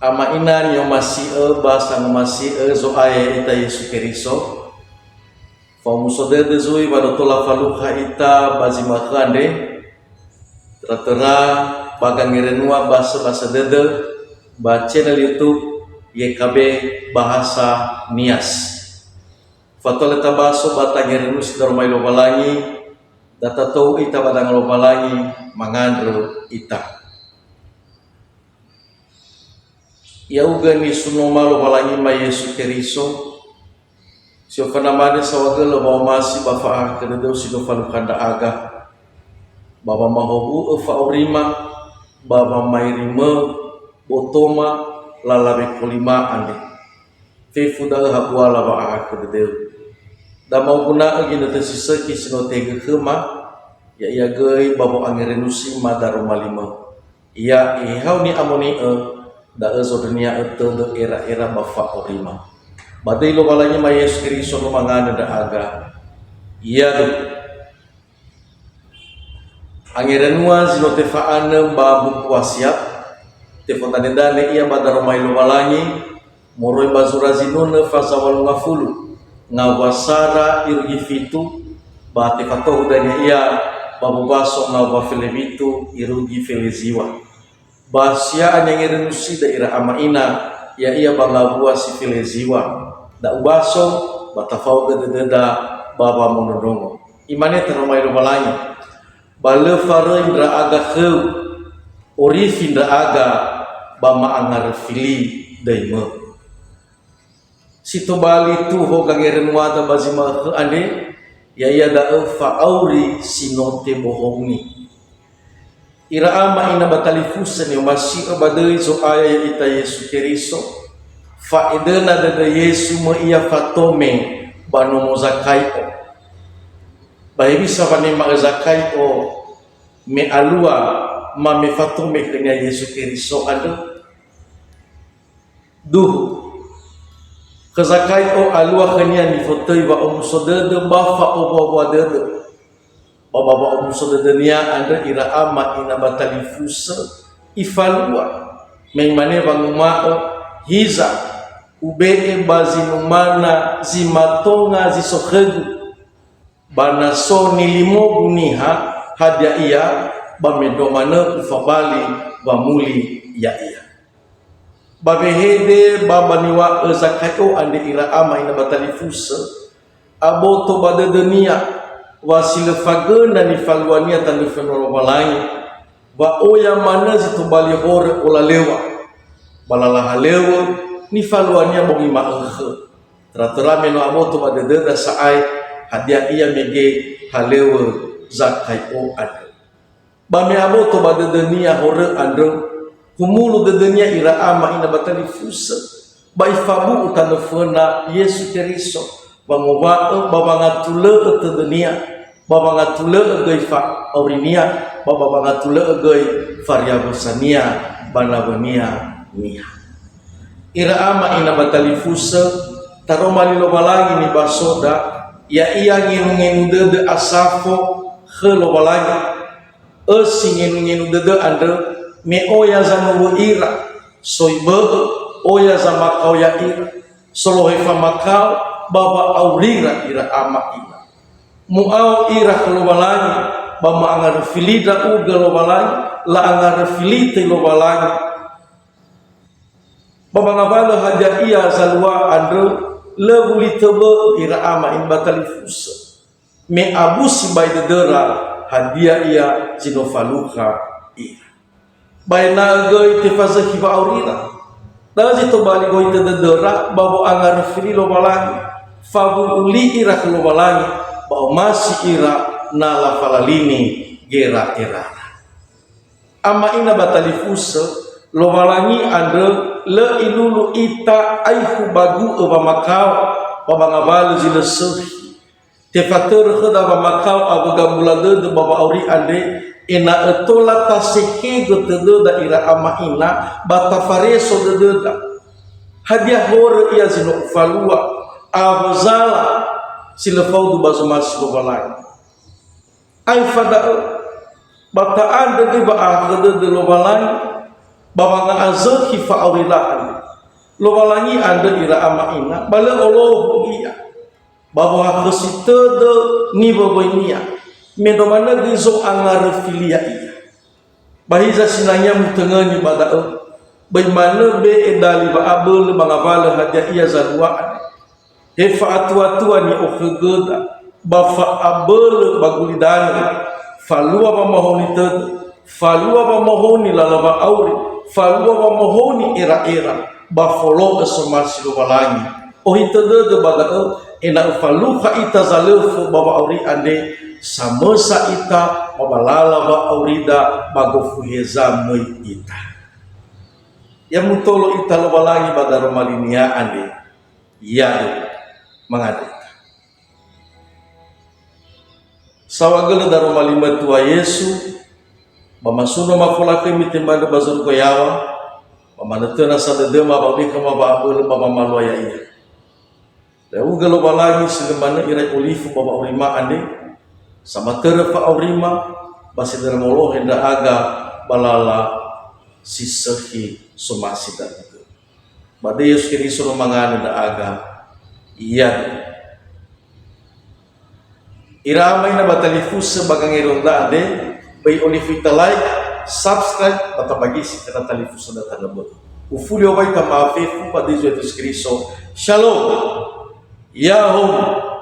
ama inan yo masih basa masih zo aya ita Yesu Keriso fa musode de zui badotola faluha ita bazimakande tera bagang ngerenua bahasa dede ba channel YouTube YKB bahasa Nias fatole tabaso batang ngerenu sidarmai lobalangi data tau ita badang lobalangi mangandro ita yauga ni sunoma lobalangi ma Yesu Keriso sio kana made sawagelo bawa masi bafa kedeu sido falukanda aga baba mahobu fa orima baba mairime botoma lalabe kolima ande fe fuda habwala ba kedeu da mau guna agi na tesisa kisino tege kema ya iya gei babo angerenusi madaro malima iya ihau ni amoni da ezodenia etende era bafa orima badai lo balanya ma Yesus Keriso lo mangana da aga iya do angerenua zino tefaane babu wasiat tefotane dane iya badaro mai lo balanyi moroi bazura zinune fasa walunga fulu ngawasara irugi fitu bate fatohu dane iya babu baso ngawa felebitu irugi feleziwa basya anyangerenusi daerah amaina ya iya bangabua si feleziwa da ubaso batafau gededa baba monodongo imane teromai lo balanyi bale fare indra aga kheu orif indra aga bama angar fili daima sito bali tu ho kageren wada bazima ande ya ya da fa auri sinote bohongi ira ama ina batalifusan yo masih abadai zo aya ita Yesu Keriso fa idena da Yesu mo iya fatome bano mozakai bayi bisa bani mazakai me alua ma me fatome kenya Yesu Keriso ado duh kezakai alua kenya ni fotoi ba musodede bafa bawa dede baba musodede nia anda ira ama ina batalifusa ifalua memane banguma hiza ubee bazimumana zimatonga zisokhegu bana so nilimogu niha hadia iya bamedomana ufabali bamuli ya iya babehede babaniwa zakayo ande ira ama ina batalifusa aboto badedenia wasile fagena ni falwania tandu fenolo balai ba oya mana zitubali hore olalewa balalaha lewa ni falwania bogi maenghe tratera meno aboto badededa saai hadia iya mege halewa zakayo ade bame aboto badedenia hore ande humulu dedenia ira ama ina batali fusa ba ifabu utanu fena Yesu Keriso bangoba babangatule tedenia babangatule gaifa aurinia babangatule gai variabusania banabania nia ira ama ina batali fusa taromali lo balangi ni basoda ya iya nginu de asafo khelo balangi nginu de ande me oya zanu ira soibe oya zamakau ya ira solohe famakau baba aurira ira ama ina muau ira kelobalangi bama angar filida uga lobalangi la angar filite lobalangi baba ngabalo haja iya zalwa andre lebuli tebe ira ama in batalifusa me abusi bay dedera hadia iya zinofaluha ira bayna goy tifaza hiba aurira dazi to bali goy dedera babo angar fililo balangi fabu uli ira kelobalangi bau masih ira nala falalini gera era ama ina batalifusa lo balangi ande le ilulu ita aihu bagu bamakau babangabal zilesuh tefater khada bamakau abaga bulade de baba auri ande ina etola taseke gotede da ira ama ina batafareso de hadiah hore ia zino falua abzala silafau du bazumas lobalai ai fada bataan de ba akhade de lobalai bahwa nga azaki fa aurilaan lo walangi anda ira ama ina bala Allah iya bahwa kesita de ni baboinia medo mana gizo angar filia iya bahiza sinanya mutengani bada bagaimana be edali ba abul mangabala hadia iya zalwa hefa atu ni ofegeda ba fa abul bagulidani falua ba mahoni ted falua ba mahoni lalaba auri falua ba mahoni era ba folo esomasi lo balangi o hitede de bada ena falu ka ita zalefu baba auri ande samesa ita babalala ba aurida bagofuheza mai ita yang mutolo ita lo balangi pada romalinia ande ya mengada sawagala da romalima tua Yesu bamasuno mafolake mitimbanda bazur koyawa bamanatena sadedema babika mababul babamaloya iya lalu galo balangi silemana ira olifu baba urima ande sama terefa aurima basidara molo henda aga balala sisehi somasi dan itu bade Yesus Kristus mangana da aga iya iramay na batalifus sebagang ironda ade bay olifita like subscribe atau bagi si kata talifus na talabot ufulio bay tamafifu pa Yesus Kristus shalom yahoo